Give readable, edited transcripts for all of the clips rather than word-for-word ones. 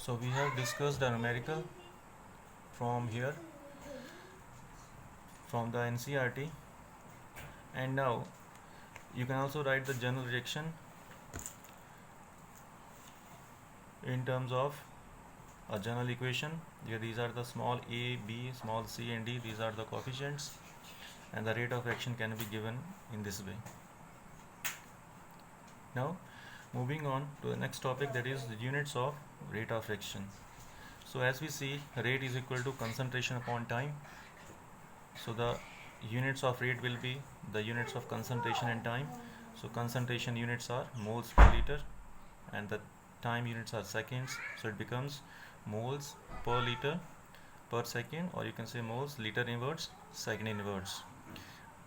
So we have discussed the numerical from here from the NCERT, and now you can also write the general reaction in terms of a general equation. Here these are the small a, b, small c and d, these are the coefficients, and the rate of reaction can be given in this way. Now moving on to the next topic, that is the units of rate of reaction. So as we see, rate is equal to concentration upon time. So the units of rate will be the units of concentration and time. So concentration units are moles per liter and the time units are seconds. So it becomes moles per liter per second, or you can say moles liter inverse second inverse.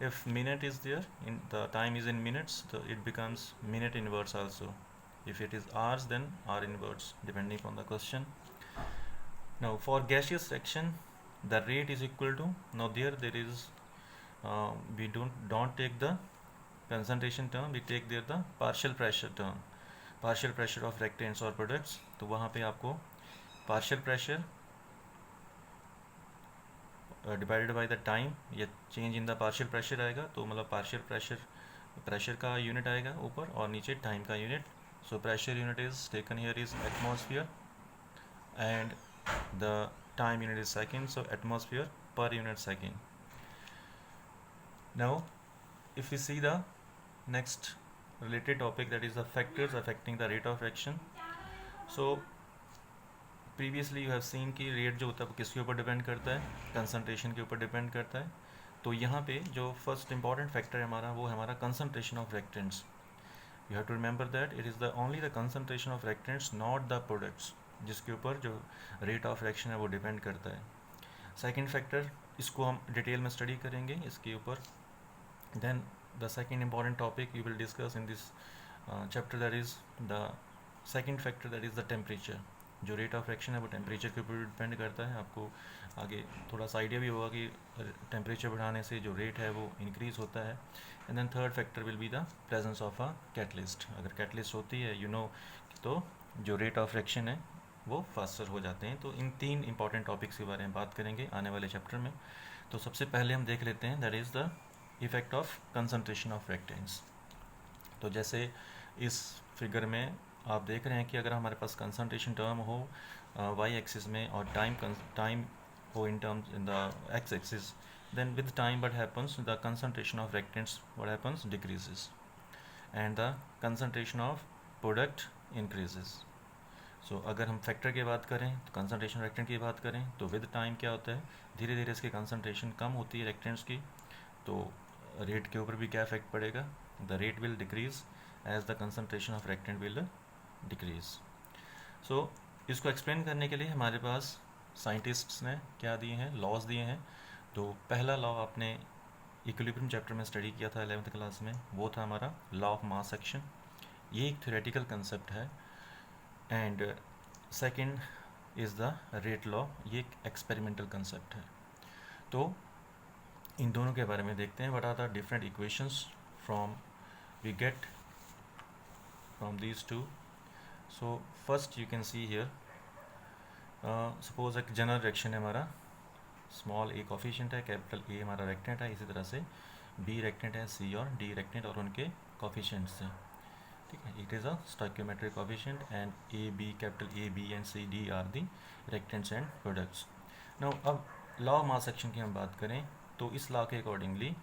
If minute is there, in the time is in minutes, so it becomes minute inverse also. If it is hours, then hour inverse, depending on the question. Now for gaseous section, the rate is equal to, now there is we don't take the concentration term, we take there the partial pressure term, partial pressure of reactants or products. तो वहाँ पे आपको partial pressure divided by the time या change in the partial pressure आएगा, तो मतलब partial pressure का unit आएगा ऊपर और नीचे time का unit. So pressure unit is taken here is atmosphere and the time unit is second, so atmosphere per unit second. Now if we see the next related topic, that is the factors affecting the rate of reaction. So previously you have seen कि rate जो होता है वो किसके ऊपर depend करता है, concentration के ऊपर डिपेंड करता है. तो यहाँ पे जो फर्स्ट इंपॉर्टेंट फैक्टर है हमारा, वो है हमारा concentration of reactants. You have to remember that it is the only the concentration of reactants, not the products, जिसके ऊपर जो रेट ऑफ रिएक्शन है वो डिपेंड करता है. सेकेंड फैक्टर, इसको हम डिटेल में स्टडी करेंगे इसके ऊपर. Then the second important topic you will discuss in this chapter, that is the second factor, that is the temperature. जो रेट ऑफ रिएक्शन है वो टेम्परेचर के ऊपर डिपेंड करता है. आपको आगे थोड़ा सा आइडिया भी होगा कि टेम्परेचर बढ़ाने से जो रेट है वो इंक्रीज़ होता है. And then third factor will be the presence of a catalyst. अगर कैटलिस्ट होती है तो जो रेट ऑफ रिएक्शन है वो फास्टर हो जाते हैं. तो इन तीन इंपॉर्टेंट टॉपिक्स के बारे में बात करेंगे आने वाले चैप्टर में. तो सबसे पहले हम देख लेते हैं, that is the effect of concentration of reactants. तो जैसे इस फिगर में आप देख रहे हैं कि अगर हमारे पास कंसंट्रेशन टर्म हो वाई एक्सिस में और टाइम हो in terms in the x axis, then with time what happens, the concentration of reactants what happens, decreases and the concentration of product increases. So अगर हम फैक्टर की बात करें तो कंसंट्रेशन रिएक्टेंट की बात करें तो विद टाइम क्या होता है, धीरे धीरे इसकी कंसंट्रेशन कम होती है रिएक्टेंट्स की. तो रेट के ऊपर भी क्या इफेक्ट पड़ेगा, the rate will decrease as the concentration of reactant will decrease. So इसको एक्सप्लेन करने के लिए हमारे पास साइंटिस्ट्स ने क्या दिए हैं, लॉज दिए हैं. तो पहला लॉ आपने इक्विलिब्रियम चैप्टर में स्टडी किया था 11th क्लास में, वो था हमारा लॉ ऑफ मास एक्शन. ये एक थ्योरेटिकल कंसेप्ट है. And second is the rate law, ये एक एक्सपेरिमेंटल कंसेप्ट है. तो इन दोनों के बारे में देखते हैं. What are the different equations from we get from these two. So first you can see here, suppose एक जनरल रिएक्शन है हमारा, स्मॉल ए कॉफिशिएंट है, कैपिटल ए हमारा रिएक्टेंट है, इसी तरह से बी रिएक्टेंट है, सी और डी रिएक्टेंट और उनके कॉफिशिएंट्स हैं. ठीक है, it is a stoichiometric coefficient and A B, capital A B and C D are the reactants and products. Now अब लॉ ऑफ मास एक्शन की हम बात करें तो इस लॉ के अकॉर्डिंगली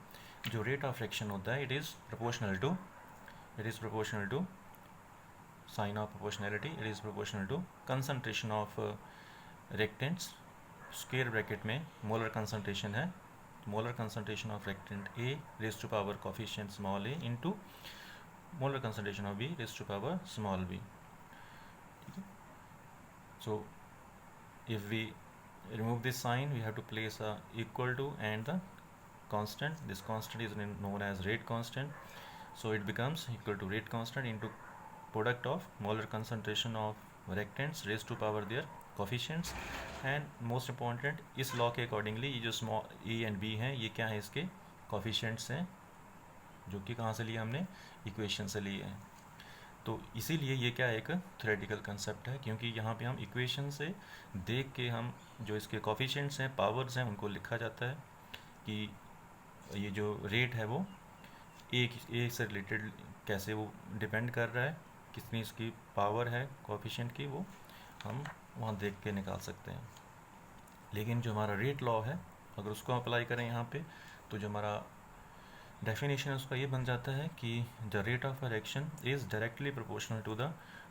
जो रेट ऑफ रिएक्शन होता है, it is proportional to sign of proportionality, it is proportional to concentration of reactants, square bracket में मोलर कंसंट्रेशन है, molar concentration of reactant A raise to power coefficient small a into molar concentration of B raise to power small b. ठीक है. So if we remove this sign, we have to place a equal to and the constant. This constant is known as rate constant. So it becomes equal to rate constant into product of molar concentration of reactants raised to power their coefficients. And most important, इस law के accordingly ये जो small A and B हैं ये क्या है, इसके coefficients हैं, जो कि कहाँ से लिए हमने, इक्वेशन से लिए हैं. तो इसीलिए ये क्या एक थ्योरेटिकल कंसेप्ट है, क्योंकि यहाँ पे हम इक्वेशन से देख के हम जो इसके कोफिशिएंट्स हैं, पावर्स हैं, उनको लिखा जाता है कि ये जो रेट है वो ए से रिलेटेड कैसे वो डिपेंड कर रहा है, कितनी इसकी पावर है कोफिशिएंट की, वो हम वहाँ देख के निकाल सकते हैं। लेकिन जो हमारा रेट लॉ है, अगर उसको अप्लाई करें यहाँ पे, तो जो हमारा डेफिनेशन है उसका ये बन जाता है कि the rate of a reaction is directly proportional to the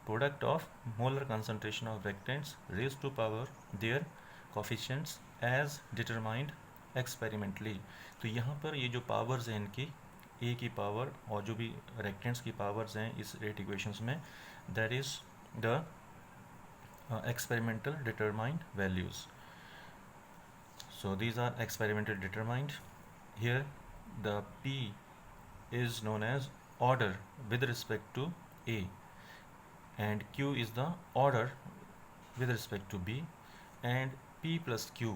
product of molar concentration of reactants raise to power their coefficients as determined experimentally. तो यहाँ पर ये जो पावर्स हैं इनकी, ए की पावर और जो भी रिएक्टेंट्स की पावर्स हैं इस रेट इक्वेशंस में, that is the experimental determined values. So these are experimental determined. Here the P is known as order with respect to A, and Q is the order with respect to B, and P plus Q,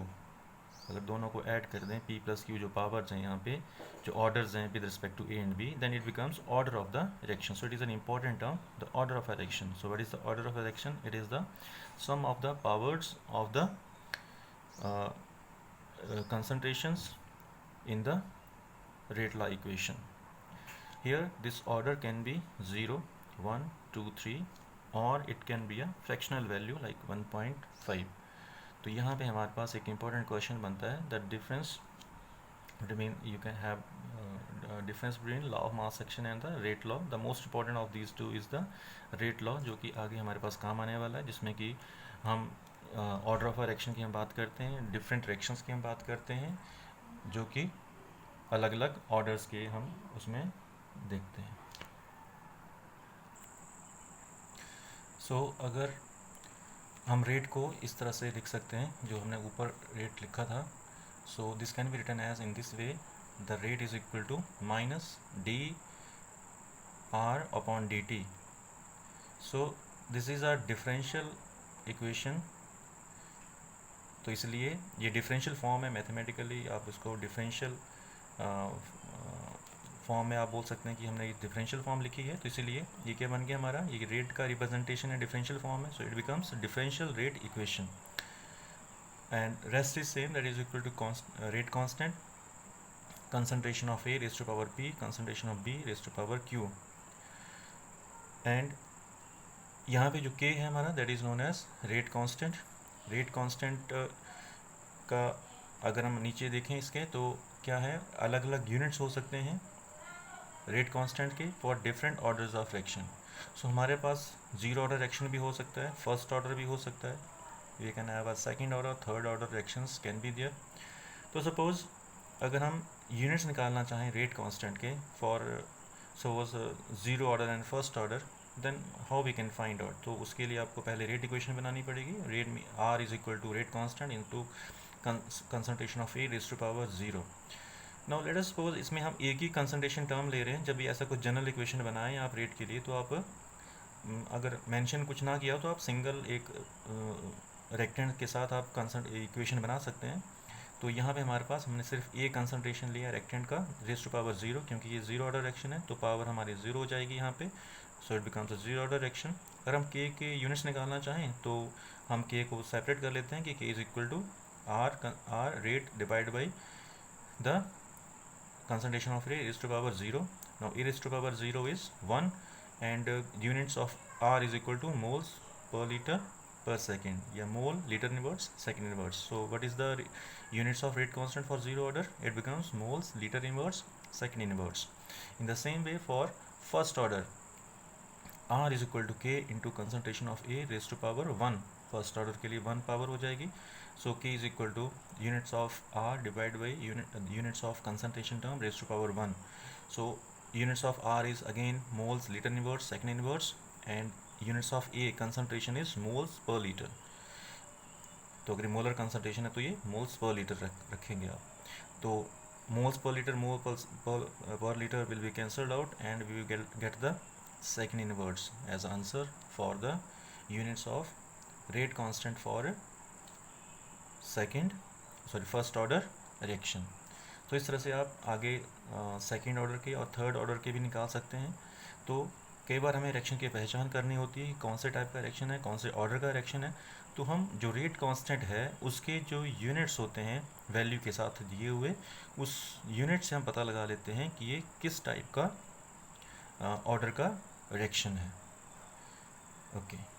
अगर दोनों को add कर दें, P plus Q जो powers हैं यहाँ पे, जो ऑर्डर्स हैं with respect to A and B, then it becomes order of the reaction. So it is an important term, the order of a reaction. So what is the order of a reaction? It is the sum of the powers of the concentrations in the rate law equation. Here this order can be 0, 1, 2, 3, or it can be a fractional value like 1.5. तो यहाँ पे हमारे पास एक important question बनता है, the difference between, you can have difference between law of mass action and the rate law. The most important of these two is the rate law, जो कि आगे हमारे पास काम आने वाला है, जिसमें कि हम ऑर्डर ऑफ रिएक्शन की हम बात करते हैं, डिफरेंट रिएक्शंस की हम बात करते हैं, जो कि अलग अलग ऑर्डर्स के हम उसमें देखते हैं। सो अगर हम रेट को इस तरह से लिख सकते हैं, जो हमने ऊपर रेट लिखा था, so this can be written as in this way, the rate is equal to minus D R upon D T. So this is a differential equation, तो इसलिए ये डिफरेंशियल फॉर्म है, मैथमेटिकली आप इसको डिफरेंशियल फॉर्म में आप बोल सकते हैं कि हमने ये डिफरेंशियल फॉर्म लिखी है, तो इसीलिए ये क्या बन गया हमारा, ये रेट का रिप्रेजेंटेशन है, डिफरेंशियल फॉर्म है, so it becomes differential rate equation, and rest is same, that is equal to rate constant, concentration of A raised to power P, concentration of B raised to power Q, and यहाँ पे जो K है हमारा, that is known as rate constant. Rate constant का अगर हम नीचे देखें इसके, तो क्या है, अलग अलग यूनिट्स हो सकते हैं रेट कांस्टेंट के for different orders of reaction. So हमारे पास जीरो ऑर्डर रिएक्शन भी हो सकता है, फर्स्ट ऑर्डर भी हो सकता है, we can have a second order, third order reactions can be there. तो सपोज अगर हम यूनिट्स निकालना चाहें रेट कांस्टेंट के for suppose zero order and first order, then how we can find out, तो उसके लिए आपको पहले रेट इक्वेशन बनानी पड़ेगी। रेट में R is equal to rate constant into concentration of A raise to power 0। Now let us suppose इसमें हम एक ही कंसंट्रेशन टर्म ले रहे हैं। जब भी ऐसा कुछ जनरल इक्वेशन बनाएं आप रेट के लिए, तो आप अगर मेंशन कुछ ना किया हो तो आप सिंगल एक रेक्टेंट के साथ आप इक्वेशन बना सकते हैं। तो यहाँ पे हमारे पास हमने सिर्फ ए कंसंट्रेशन लिया रेक्टेंट का रेज़ टू पावर 0, क्योंकि ये जीरो ऑर्डर रिएक्शन है, तो पावर हमारी 0 हो जाएगी यहाँ पे, सो it becomes a zero order reaction. अगर हम के यूनिट्स निकालना चाहें तो हम के को सेपरेट कर लेते हैं कि K is equal to R rate divide by the concentration of A raised to power 0. Now A raised to power 0 is 1, and units of R is equal to moles per liter per second, या mole liter inverse second inverse. So what is the units of rate constant for zero order? It becomes moles liter inverse second inverse. In the same way for first order, R is equal to K into concentration of A raised to power 1. First order के लिए 1 power हो जाएगी, so K is equal to units of R divide by units of concentration term raise to power 1. So units of R is again moles litre inverse second inverse, and units of A concentration is moles per litre. तो अगर molar concentration है तो ये moles per litre रखेंगे आप, तो moles per litre mole per litre will be cancelled out, and we will get the second inverse as answer for the units of rate constant for first order reaction. तो इस तरह से आप आगे second order के और third order के भी निकाल सकते हैं। तो कई बार हमें रिएक्शन की पहचान करनी होती है कि कौन से टाइप का रिएक्शन है, कौन से ऑर्डर का रिएक्शन है। तो हम जो रेट कांस्टेंट है उसके जो यूनिट्स होते हैं वैल्यू के साथ दिए हुए, उस यूनिट से हम पता लगा लेते हैं कि ये किस टाइप का ऑर्डर का रिएक्शन है। ओके।